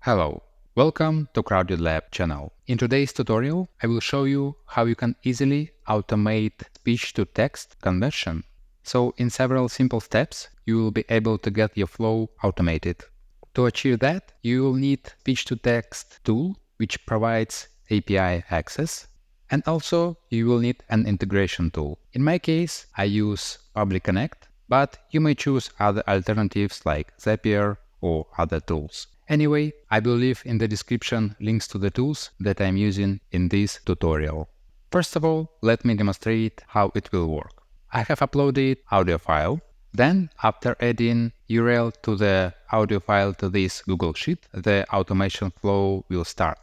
Hello, welcome to Crowded Lab channel. In today's tutorial, I will show you how you can easily automate speech-to-text conversion. So in several simple steps, you will be able to get your flow automated. To achieve that, you will need speech-to-text tool, which provides API access. And also, you will need an integration tool. In my case, I use Pabbly Connect, but you may choose other alternatives like Zapier or other tools. Anyway, I will leave in the description links to the tools that I'm using in this tutorial. First of all, let me demonstrate how it will work. I have uploaded audio file. Then, after adding URL to the audio file to this Google Sheet, the automation flow will start.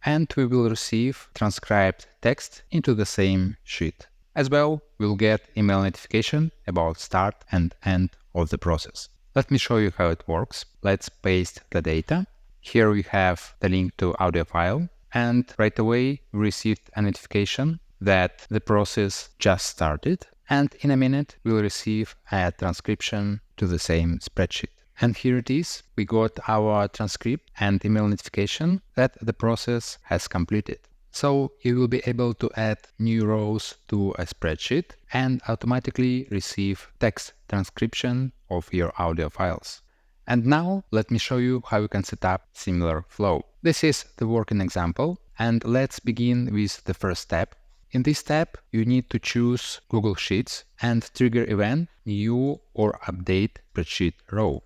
And we will receive transcribed text into the same sheet. As well, we'll get email notification about start and end of the process. Let me show you how it works. Let's paste the data. Here we have the link to audio file, and right away we received a notification that the process just started, and in a minute we'll receive a transcription to the same spreadsheet. And here it is. We got our transcript and email notification that the process has completed. So you will be able to add new rows to a spreadsheet and automatically receive text transcription of your audio files. And now let me show you how you can set up similar flow. This is the working example, and let's begin with the first step. In this step, you need to choose Google Sheets and trigger event new or update spreadsheet row.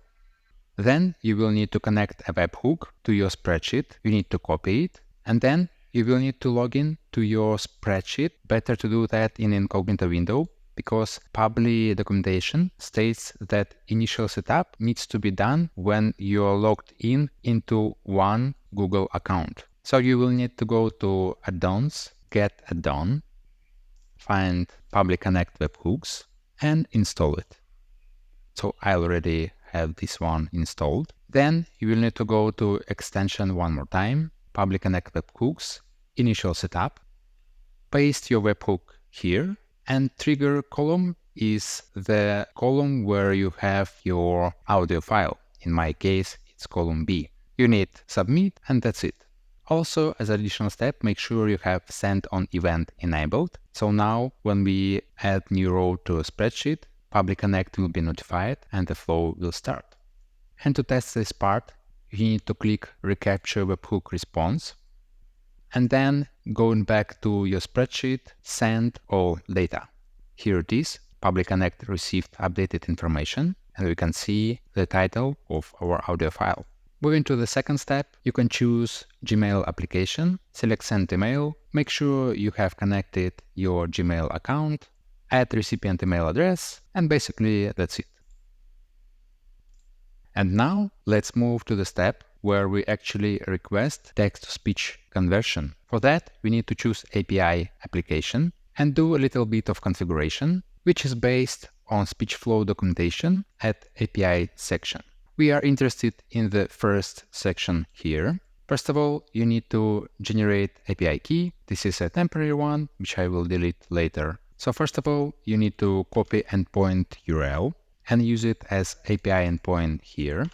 Then you will need to connect a webhook to your spreadsheet. You need to copy it, and then you will need to log in to your spreadsheet. Better to do that in incognito window, because Pabbly documentation states that initial setup needs to be done when you're logged in into one Google account. So you will need to go to Add-ons, Get Add-on, find Pabbly Connect webhooks, and install it. So I already have this one installed. Then you will need to go to extension one more time, Pabbly Connect webhooks, initial setup, paste your webhook here, and trigger column is the column where you have your audio file. In my case, it's column B. You need submit, and that's it. Also, as an additional step, make sure you have send on event enabled. So now when we add new row to a spreadsheet, Pabbly Connect will be notified and the flow will start. And to test this part, you need to click Recapture Webhook Response, and then going back to your spreadsheet, send all data. Here it is. Pabbly Connect received updated information, and we can see the title of our audio file. Moving to the second step, you can choose Gmail application, select Send Email, make sure you have connected your Gmail account, add recipient email address, and basically that's it. And now let's move to the step where we actually request text-to-speech conversion. For that, we need to choose API application and do a little bit of configuration, which is based on SpeechFlow documentation at API section. We are interested in the first section here. First of all, you need to generate API key. This is a temporary one, which I will delete later. So first of all, you need to copy endpoint URL and use it as API endpoint here.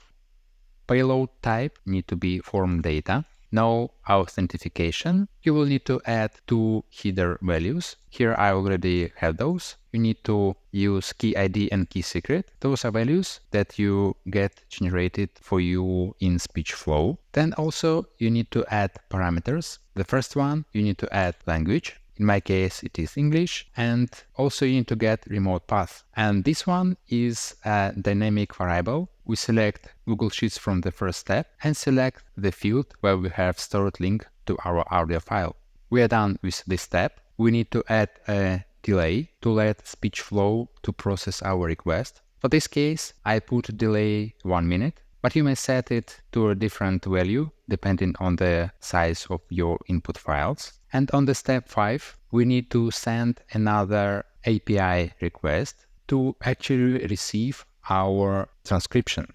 Payload type need to be form data. No authentication. You will need to add two header values. Here I already have those. You need to use key ID and key secret. Those are values that you get generated for you in SpeechFlow. Then also you need to add parameters. The first one, you need to add language. In my case, it is English, and also you need to get remote path. And this one is a dynamic variable. We select Google Sheets from the first step and select the field where we have stored link to our audio file. We are done with this step. We need to add a delay to let SpeechFlow to process our request. For this case, I put delay 1 minute, but you may set it to a different value depending on the size of your input files. And on the step 5, we need to send another API request to actually receive our transcription.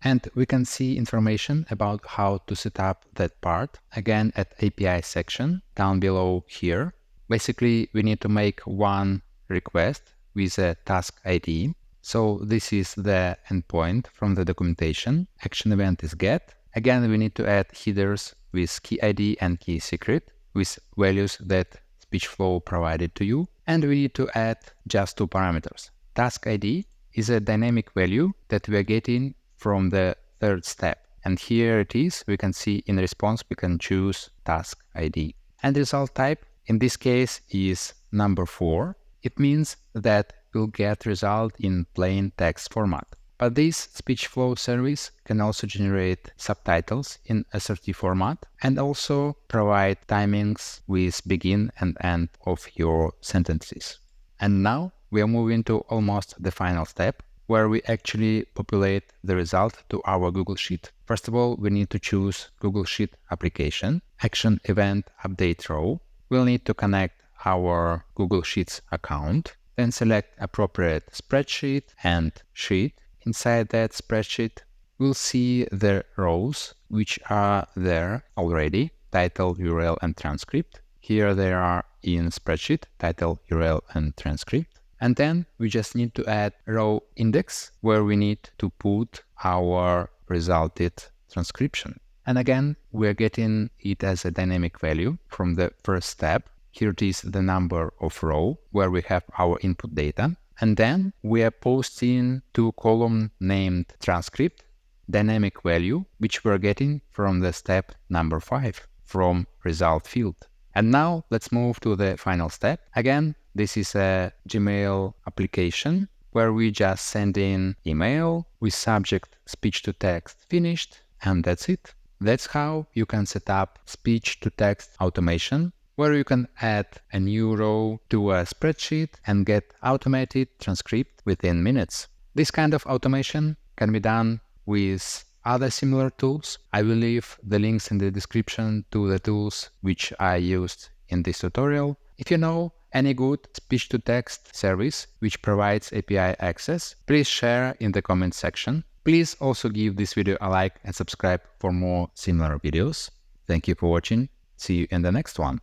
And we can see information about how to set up that part again at API section down below here. Basically, we need to make one request with a task ID. So this is the endpoint from the documentation. Action event is get. Again, we need to add headers with key ID and key secret with values that SpeechFlow provided to you. And we need to add just two parameters. Task ID is a dynamic value that we are getting from the third step. And here it is. We can see in response, we can choose task ID. And result type in this case is number 4. It means that we'll get result in plain text format. But this SpeechFlow service can also generate subtitles in assertive format and also provide timings with begin and end of your sentences. And now we are moving to almost the final step, where we actually populate the result to our Google Sheet. First of all, we need to choose Google Sheet application, action event update row. We'll need to connect our Google Sheets account, then select appropriate spreadsheet and sheet. Inside that spreadsheet, we'll see the rows which are there already, title, URL, and transcript. Here they are in spreadsheet, title, URL, and transcript. And then we just need to add row index where we need to put our resulted transcription. And again, we're getting it as a dynamic value from the first step. Here it is the number of row where we have our input data. And then we are posting to column named transcript, dynamic value, which we're getting from the step number 5 from result field. And now let's move to the final step. Again, this is a Gmail application where we just send in email with subject speech to text finished, and that's it. That's how you can set up speech to text automation, where you can add a new row to a spreadsheet and get automated transcript within minutes. This kind of automation can be done with other similar tools. I will leave the links in the description to the tools which I used in this tutorial. If you know any good speech-to-text service which provides API access, please share in the comment section. Please also give this video a like and subscribe for more similar videos. Thank you for watching. See you in the next one.